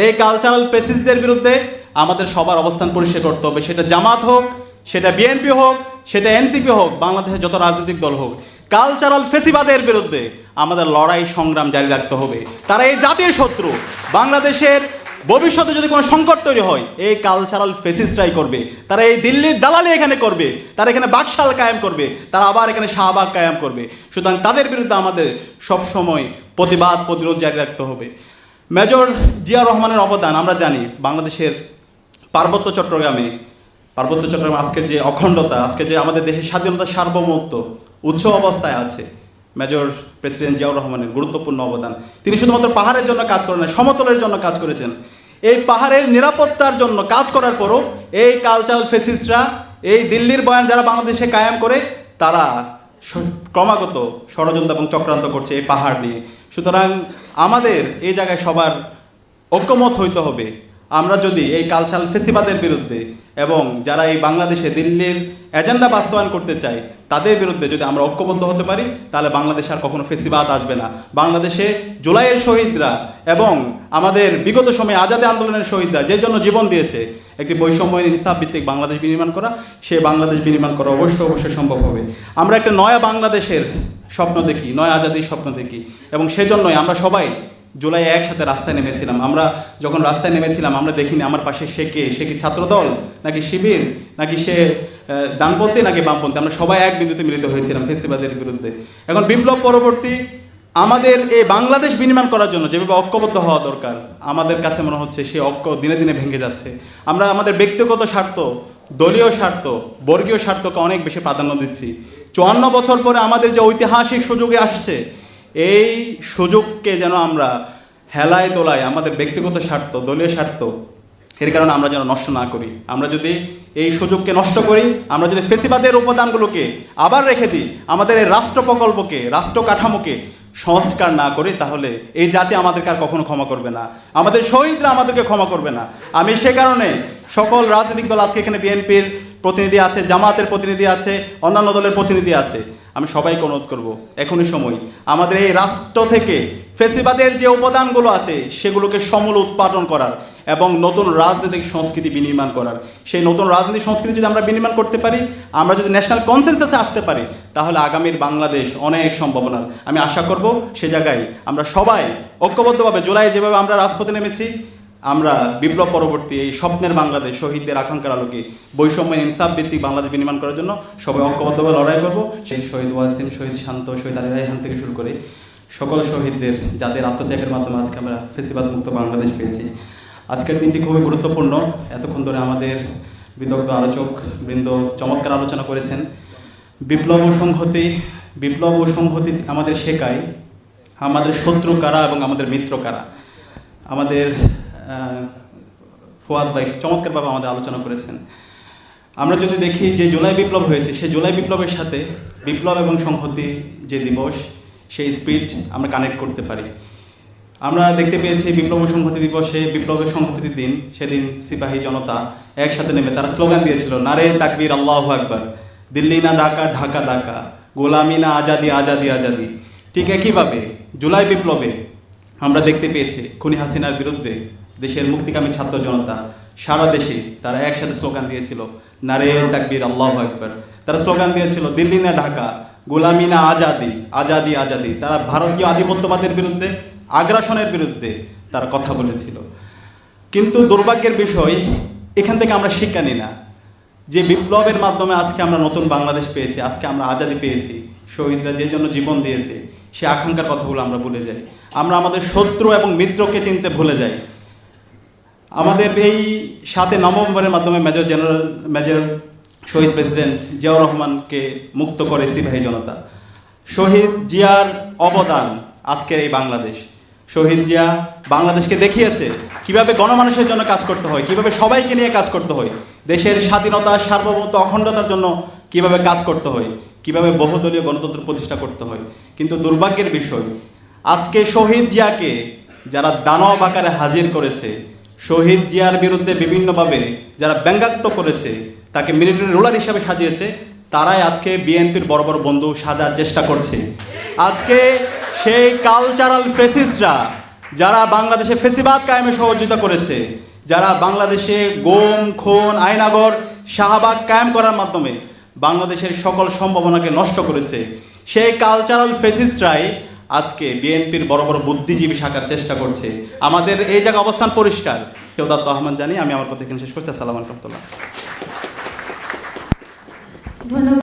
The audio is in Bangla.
এই কালচারাল পেসিসদের বিরুদ্ধে আমাদের সবার অবস্থান পরিষ্কার করতে হবে। সেটা জামাত হোক, সেটা বিএনপি হোক, সেটা এনসিপি হোক, বাংলাদেশের যত রাজনৈতিক দল হোক, কালচারাল ফেসিবাদের বিরুদ্ধে আমাদের লড়াই সংগ্রাম জারি রাখতে হবে। তারা এই জাতীয় শত্রু। বাংলাদেশের ভবিষ্যতে যদি কোনো সংকট তৈরি হয়, এই কালচারাল ফেসিস্টরাই করবে। তারা এই দিল্লির দালালি এখানে করবে, তারা এখানে বাকশাল কায়েম করবে, তারা আবার এখানে শাহবাগ কায়েম করবে। সুতরাং তাদের বিরুদ্ধে আমাদের সবসময় প্রতিবাদ প্রতিরোধ জারি রাখতে হবে। মেজর জিয়া রহমানের অবদান আমরা জানি। বাংলাদেশের পার্বত্য চট্টগ্রামে আজকের যে অখণ্ডতা, আজকে যে আমাদের দেশের স্বাধীনতার সার্বভৌমত্ব উচ্চ অবস্থায় আছে, মেজর প্রেসিডেন্ট জিয়াউর রহমানের গুরুত্বপূর্ণ অবদান। তিনি শুধুমাত্র পাহাড়ের জন্য কাজ করেন না, সমতলের জন্য কাজ করেছেন। এই পাহাড়ের নিরাপত্তার জন্য কাজ করার পরও এই কালচারাল ফেসিস্টরা, এই দিল্লির বয়ান যারা বাংলাদেশে কায়েম করে, তারা ক্রমাগত ষড়যন্ত্র এবং চক্রান্ত করছে এই পাহাড় নিয়ে। সুতরাং আমাদের এই জায়গায় সবার ঐক্যমত হইতে হবে। আমরা যদি এই কালচারাল ফেসিবাদের বিরুদ্ধে এবং যারা এই বাংলাদেশে দিল্লির এজেন্ডা বাস্তবায়ন করতে চায় তাদের বিরুদ্ধে যদি আমরা ঐক্যবদ্ধ হতে পারি, তাহলে বাংলাদেশে আর কখনো ফেসিবাদ আসবে না। বাংলাদেশে জুলাইয়ের শহীদরা এবং আমাদের বিগত সময়ে আজাদী আন্দোলনের শহীদরা যে জন্য জীবন দিয়েছে, একটি বৈষম্যহীন ইনসাফ ভিত্তিক বাংলাদেশ বিনির্মাণ করা, সেই বাংলাদেশ বিনির্মাণ করা অবশ্যই সম্ভব হবে। আমরা একটা নয়া বাংলাদেশের স্বপ্ন দেখি, নয়া আজাদির স্বপ্ন দেখি, এবং সেজন্যই আমরা সবাই জুলাই একসাথে রাস্তায় নেমেছিলাম। আমরা যখন রাস্তায় নেমেছিলাম, আমরা দেখিনি আমার পাশে সে কি ছাত্রদল, নাকি শিবির, নাকি সে ডানপন্থী, নাকি বামপন্থী। আমরা সবাই এক বিন্দুতে মিলিত হয়েছিলাম ফেসিবাদের বিরুদ্ধে। এখন বিপ্লব পরবর্তী আমাদের এই বাংলাদেশ বিনির্মাণ করার জন্য যেভাবে ঐক্যবদ্ধ হওয়া দরকার, আমাদের কাছে মনে হচ্ছে সে ঐক্য দিনে দিনে ভেঙে যাচ্ছে। আমরা আমাদের ব্যক্তিগত স্বার্থ, দলীয় স্বার্থ, বর্গীয় স্বার্থকে অনেক বেশি প্রাধান্য দিচ্ছি। 54 বছর পরে আমাদের যে ঐতিহাসিক সুযোগে আসছে, এই সুযোগকে যেন আমরা হেলায় দোলায় আমাদের ব্যক্তিগত স্বার্থ, দলীয় স্বার্থ, এর কারণে আমরা যেন নষ্ট না করি। আমরা যদি এই সুযোগকে নষ্ট করি, আমরা যদি ফেসিবাদের উপাদানগুলোকে আবার রেখে দিই, আমাদের এই রাষ্ট্র প্রকল্পকে, রাষ্ট্র কাঠামোকে সংস্কার না করি, তাহলে এই জাতি আমাদেরকে আর কখনো ক্ষমা করবে না, আমাদের শহীদরা আমাদেরকে ক্ষমা করবে না। আমি সে কারণে সকল রাজনৈতিক দল, আজকে এখানে বিএনপির প্রতিনিধি আছে, জামাতের প্রতিনিধি আছে, অন্যান্য দলের প্রতিনিধি আছে, আমি সবাইকে অনুরোধ করব, এখনই সময় আমাদের এই রাষ্ট্র থেকে ফেসিবাদের যে উপাদানগুলো আছে সেগুলোকে সমূলে উৎপাদন করার এবং নতুন রাজনৈতিক সংস্কৃতি বিনির্মাণ করার। সেই নতুন রাজনৈতিক সংস্কৃতি যদি আমরা বিনির্মাণ করতে পারি, আমরা যদি ন্যাশনাল কনসেনসাসে আসতে পারি, তাহলে আগামীর বাংলাদেশ অনেক সম্ভাবনার। আমি আশা করব সে জায়গায় আমরা সবাই ঐক্যবদ্ধভাবে, জুলাই যেভাবে আমরা রাজপথে নেমেছি, আমরা বিপ্লব পরবর্তী এই স্বপ্নের বাংলাদেশ, শহীদদের আকাঙ্ক্ষার আলোকে বৈষম্য ইনসাফ ভিত্তিক বাংলাদেশ বিনির্মাণ করার জন্য সবাই ঐক্যবদ্ধভাবে লড়াই করব। সেই শহীদ ওয়াসিম, শহীদ শান্ত, শহীদ আলী রায়হান থেকে শুরু করে সকল শহীদদের, যাদের আত্মত্যাগের মাধ্যমে আজকে আমরা ফেসিবাদ মুক্ত বাংলাদেশ পেয়েছি। আজকের দিনটি খুবই গুরুত্বপূর্ণ। এতক্ষণ ধরে আমাদের বিদগ্ধ আলোচক বৃন্দ চমৎকার আলোচনা করেছেন। বিপ্লব ও সংহতি আমাদের শেখায় আমাদের শত্রু কারা এবং আমাদের মিত্র কারা। আমাদের ফুয়াদ ভাই চমৎকারভাবে আমাদের আলোচনা করেছেন। আমরা যদি দেখি যে জুলাই বিপ্লব হয়েছে, সেই জুলাই বিপ্লবের সাথে বিপ্লব এবং সংহতি যে দিবস, সেই স্পিরিট আমরা কানেক্ট করতে পারি। আমরা দেখতে পেয়েছি বিপ্লব ও সংহতি দিবসে, বিপ্লবের সংহতির দিন, সেদিন সিপাহী জনতা একসাথে নেমে তারা স্লোগান দিয়েছিল, নারে তাকবীর আল্লাহু আকবার, দিল্লি না ঢাকা, ঢাকা ঢাকা, গোলামি না আজাদি, আজাদি আজাদি। ঠিক একইভাবে জুলাই বিপ্লবে আমরা দেখতে পেয়েছি খুনি হাসিনার বিরুদ্ধে দেশের মুক্তিকামী ছাত্র জনতা সারা দেশে তারা একসাথে স্লোগান দিয়েছিল, নারে তাকবীর আল্লাহু আকবার। তারা স্লোগান দিয়েছিল, দিল্লি না ঢাকা, গোলামি না আজাদি, আজাদি আজাদি। তারা ভারতীয় আধিপত্যবাদের বিরুদ্ধে, আগ্রাসনের বিরুদ্ধে তার কথা বলেছিল। কিন্তু দুর্ভাগ্যের বিষয়, এখান থেকে আমরা শিক্ষা নিই না যে বিপ্লবের মাধ্যমে আজকে আমরা নতুন বাংলাদেশ পেয়েছি, আজকে আমরা আজাদি পেয়েছি, শহীদরা যে জন্য জীবন দিয়েছে, সে আকাঙ্ক্ষার কথাগুলো আমরা ভুলে যাই। আমরা আমাদের শত্রু এবং মিত্রকে চিনতে ভুলে যাই। আমাদের এই 7 নভেম্বরের মাধ্যমে মেজর শহীদ প্রেসিডেন্ট জিয়াউর রহমানকে মুক্ত করে সিপাহী জনতা। শহীদ জিয়ার অবদান আজকের এই বাংলাদেশ। শহীদ জিয়া বাংলাদেশকে দেখিয়েছে কিভাবে গণমানুষের জন্য কাজ করতে হয়, কিভাবে সবাইকে নিয়ে কাজ করতে হয়, দেশের স্বাধীনতা, সার্বভৌমত্ব, অখণ্ডতার জন্য কিভাবে কাজ করতে হয়, কিভাবে বহুদলীয় গণতন্ত্র প্রতিষ্ঠা করতে হয়। কিন্তু দুর্ভাগ্যের বিষয়, আজকে শহীদ জিয়াকে যারা দানব আকারে হাজির করেছে, শহীদ জিয়ার বিরুদ্ধে বিভিন্নভাবে যারা ব্যঙ্গাত্মক করেছে, তাকে মিলিটারি রুলার হিসাবে সাজিয়েছে, তারাই আজকে বিএনপির বড় বড় বন্ধু সাজার চেষ্টা করছে। আজকে সেই কালচারাল ফেসিস্টরা যারা বাংলাদেশে ফেসিবাদ কায়েমে সহযোগিতা করেছে, যারা বাংলাদেশে গুম, খুন, আইনাগর, শাহবাগ কায়েম করার মাধ্যমে বাংলাদেশের সকল সম্ভাবনাকে নষ্ট করেছে, সেই কালচারাল ফেসিস্টরাই আজকে বিএনপির বড় বড় বুদ্ধিজীবী শাখার চেষ্টা করছে। আমাদের এই জায়গায় অবস্থান পরিষ্কার। কেউদাত আহমান জানি, আমি আমার কথা এখানে শেষ করছি। আসসালামু আলাইকুম। ধন্যবাদ।